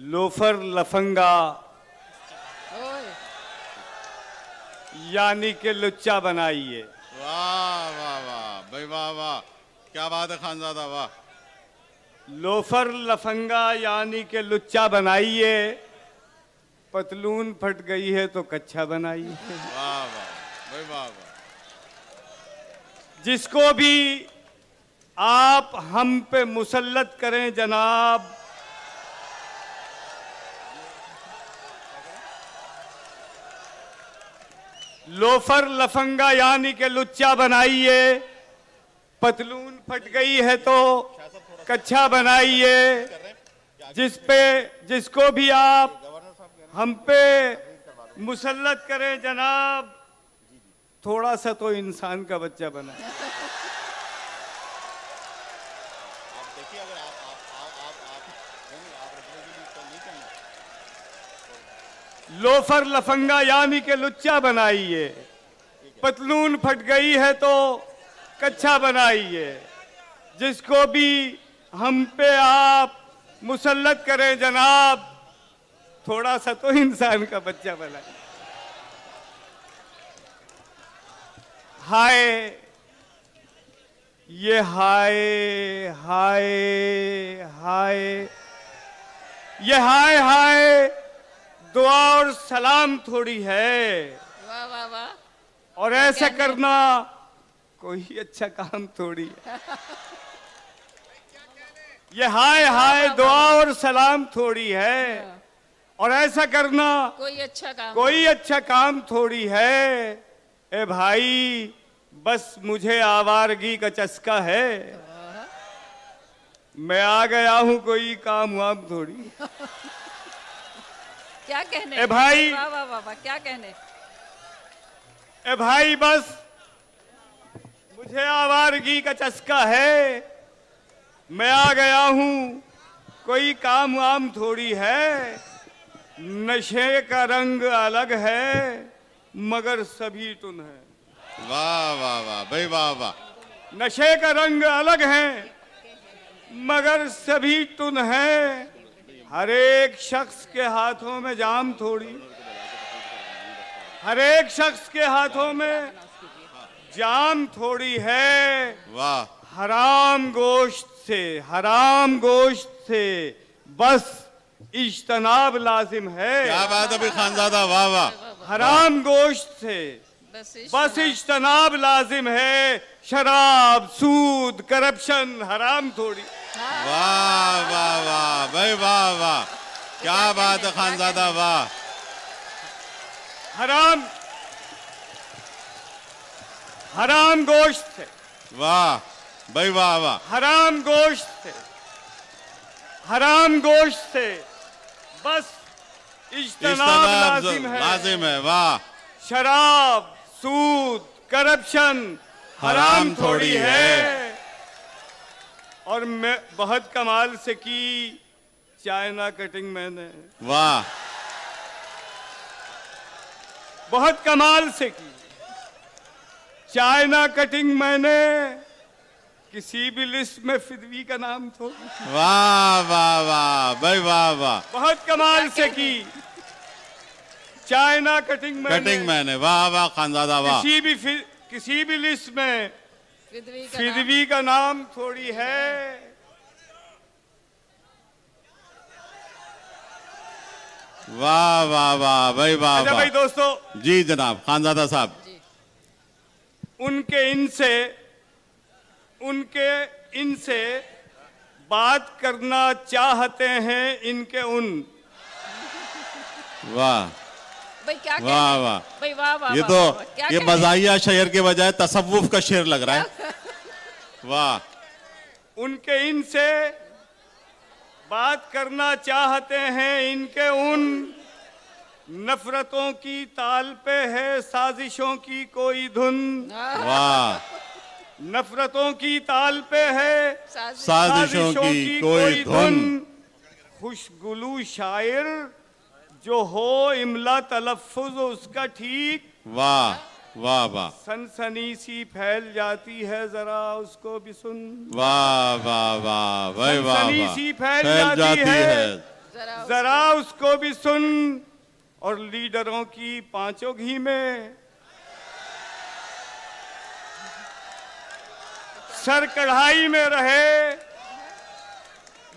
Loafer लफंगा यानी कि लुच्चा बनाइए। वाह वाह वाह भाई वाह वाह, क्या बात है खानजादा, वाह। लोफर लफंगा यानी कि लुच्चा बनाइए, पतलून फट गई है तो कच्छा बनाइए। वाह वाह भाई वाह वाह। जिसको भी आप हम पे मुसल्लत करें जनाब, लोफर लफंगा यानी कि लुच्चा बनाइए, पतलून फट गई है तो कच्छा बनाइए। जिसको भी आप हम पे मुसल्लत करें जनाब, थोड़ा सा तो इंसान का बच्चा बनाए। लोफर लफंगा यानी कि लुच्चा बनाइए, पतलून फट गई है तो कच्छा बनाइए। जिसको भी हम पे आप मुसल्लत करें जनाब, थोड़ा सा तो इंसान का बच्चा बनाइए। हाय ये हाय हाय हाय, ये हाय हाय दुआ और सलाम थोड़ी है। वाह वाह वाह। और ऐसा करना कोई अच्छा काम थोड़ी है। ये हाय हाय दुआ और सलाम थोड़ी है, और ऐसा करना कोई अच्छा काम थोड़ी है। ए भाई बस मुझे आवारगी का चस्का है, मैं आ गया हूं कोई काम वाम थोड़ी। क्या कहने। ए भाई वाह वाह वाह वाह, क्या कहने। ए भाई बस मुझे आवारगी का चस्का है, मैं आ गया हूं कोई काम वाम थोड़ी है। नशे का रंग अलग है मगर सभी टुन है। वाह वाह वाह भाई वाह वाह। नशे का रंग अलग है मगर सभी टुन है। हर एक शख्स के हाथों में जाम थोड़ी, हर एक शख्स के हाथों में जाम थोड़ी है। वाह। हराम गोश्त से बस इज्तनाब लाजिम है। क्या बात है भाई खानजादा, वाह वाह। हराम गोश्त से बस इज्तनाब लाजिम है। शराब सूद करप्शन हराम थोड़ी। वाह वाह वाह भाई वाह वाह, क्या बात है खानजादा, वाह। हराम गोश्त से, वाह भाई वाह वाह। हराम गोश्त से बस इज्तनाब लाजिम है। वाह। शराब सूद करप्शन हराम थोड़ी है। और मैं बहुत कमाल से की चाइना कटिंग मैंने, वाह। बहुत कमाल से की चाइना कटिंग मैंने, किसी भी लिस्ट में फिदवी का नाम तो। वाह वाह वाह भाई वाह वाह। बहुत कमाल से की चाइना कटिंग मैंने, वाह वाह खानजादा, वाह। किसी भी लिस्ट में फिदवी का नाम थोड़ी है। वाह वाह वाह भाई वाह। अच्छा भाई दोस्तों, जी जनाब खानजादा साहब। उनके इनसे बात करना चाहते हैं इनके उन। वाह क्या वाह वाह भाई वाह वाह। ये तो ये मज़ाहिया शेर के बजाय तसव्वुफ का शेर लग रहा है। वाह। उनके इनसे बात करना चाहते हैं इनके उन। नफरतों की ताल पे है साजिशों की कोई धुन। वाह। नफरतों की ताल पे है साजिशों की कोई धुन। खुशगुलू शायर जो हो इमला तलफ्फुज उसका ठीक। वाह वाह वाह। सनसनी सी फैल जाती है जरा उसको भी सुन। वाह वाह वाह भाई वाह। सनसनी सी फैल जाती है जरा उसको भी सुन। और लीडरों की पांचों घी में, सर कढ़ाई में रहे।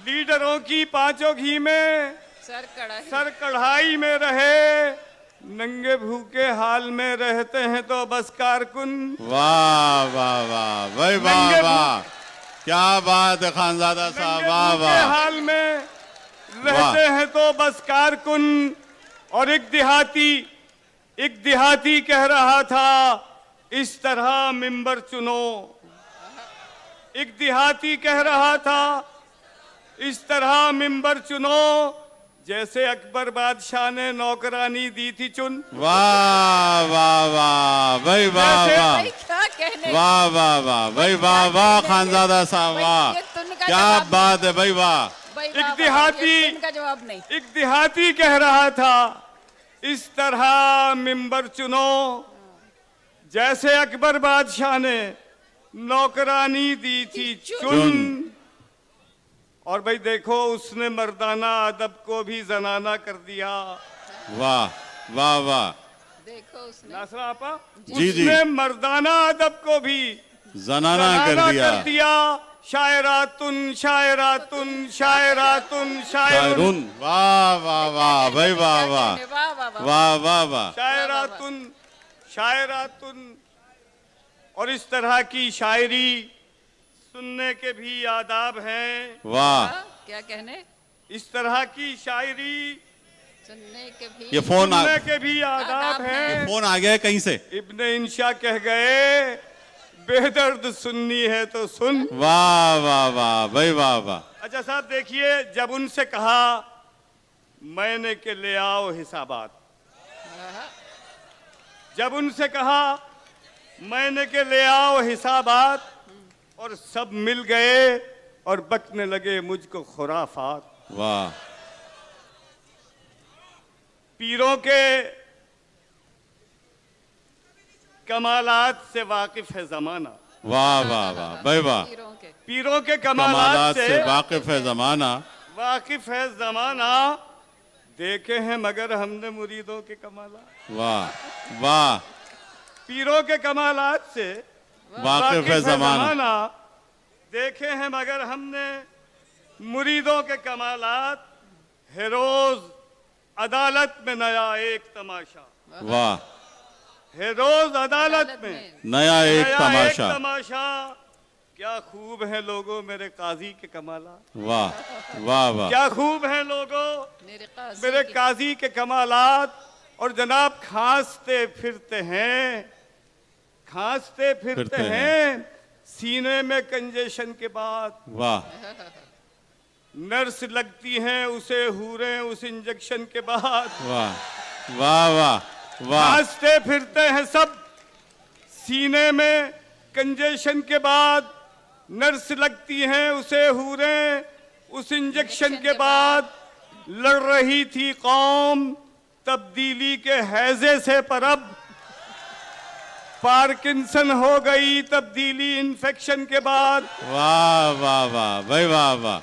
लीडरों की पांचों घी में, सर कढ़ाई में रहे। नंगे भूखे हाल में रहते हैं तो बस कारकुन। वाह वाह वाह भाई वाह वाह, क्या बात है खानजादा साहब, नंगे वाह भूखे वाह। हाल में रहते हैं तो बस कारकुन। और एक देहाती कह रहा था, इस तरह मिंबर चुनो। एक देहाती कह रहा था, इस तरह मिंबर चुनो, जैसे अकबर बादशाह ने नौकरानी दी थी चुन। वाह वाह वाह भाई वाह जैसे- वाह, भाई क्या कहने। वाह वाह वाह भाई वाह वाह खानजादा साहब, भाई, वाह ये तुन का क्या जवाब बात है भाई वाह। भाई, एक वाह, वाह, देहाती- ये तुन का जवाब नहीं। एक देहाती कह रहा था, इस तरह मिंबर चुनो, जैसे अकबर बादशाह ने नौकरानी दी थी चुन। और भाई देखो, उसने मर्दाना अदब को भी जनाना कर दिया। वाह वाह वाह, देखो उसने नासरा आपा, जी, जी। उसने मर्दाना अदब को भी जनाना कर दिया। शायरातुन शायरातुन शायरातुन शायरुन, शायरुन, वाह वाह वाह भाई वाह क्या वाह कहने, वाह वाह वाह। वाह वाह वाह। शायरातुन शायरातुन। और इस तरह की शायरी सुनने के भी आदाब हैं। वाह, हाँ, क्या कहने। इस तरह की शायरी सुनने के भी ये फोन सुनने के भी आदाब आदाब हैं। फोन आ गया है कहीं से। इब्ने इंशा कह गए, बेदर्द सुननी है तो सुन। वाह वाह वाह भाई वाह वाह। अच्छा साहब देखिए, जब उनसे कहा मैंने के ले आओ हिसाबात, जब उनसे कहा मैंने के ले आओ हिसाबात, और सब मिल गए और बकने लगे मुझको खुराफात। वाह, पीरों के कमालात से वाकिफ है जमाना। वाह वाह वाह भाई वाह। हीरों के। पीरों के कमालात कमालात से से वाकिफ है जमाना। वाकिफ है जमाना, देखे हैं मगर हमने मुरीदों के कमालात। वाह वाह, पीरों के कमालात से वाकिफ है जमाना। देखे हैं मगर हमने मुरीदों के कमालात। है रोज अदालत में नया एक तमाशा, वाह, है रोज अदालत में नया एक नया तमाशा। एक तमाशा। क्या खूब है लोगों मेरे काजी के कमालात। वाह वाह वाह, क्या खूब है लोगों मेरे काजी मेरे की- काजी के कमालात। और जनाब खांसते फिरते हैं, खांसते फिरते फिरते हैं सीने में कंजेशन के बाद। वाह नर्स लगती हैं उसे हूरें उस इंजेक्शन के बाद। वाह वाह वाह वाह, खांसते फिरते हैं सब सीने में कंजेशन के बाद। नर्स लगती हैं उसे हूरें उस इंजेक्शन के बाद। लड़ रही थी कौम तब्दीली के हैजे से, पर अब पार्किंसन हो गई तब्दीली इन्फेक्शन के बाद। वाह वाह वाह भाई वाह वाह।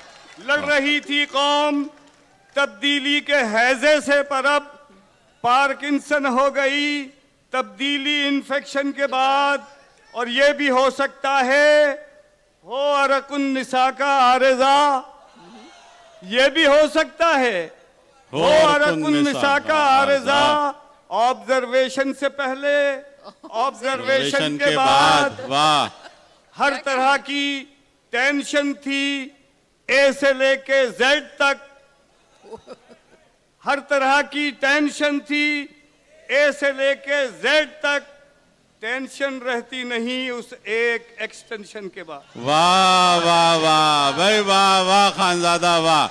लड़ रही थी कौम तब्दीली के हैजे से, पर अब पार्किंसन हो गई तब्दीली इन्फेक्शन के बाद। और ये भी हो सकता है हो अरकुन निसा का आरजा, ये भी हो सकता है हो अरकुन निसा का आरजा। ऑब्जर्वेशन से पहले, ऑब्जर्वेशन के बाद वाह, हर तरह की टेंशन थी, ए से लेके जेड तक। हर तरह की टेंशन थी, ए से लेके जेड तक। टेंशन रहती नहीं उस एक एक्सटेंशन के बाद। वाह वाह वाह भाई वाह वाह खानजादा वाह।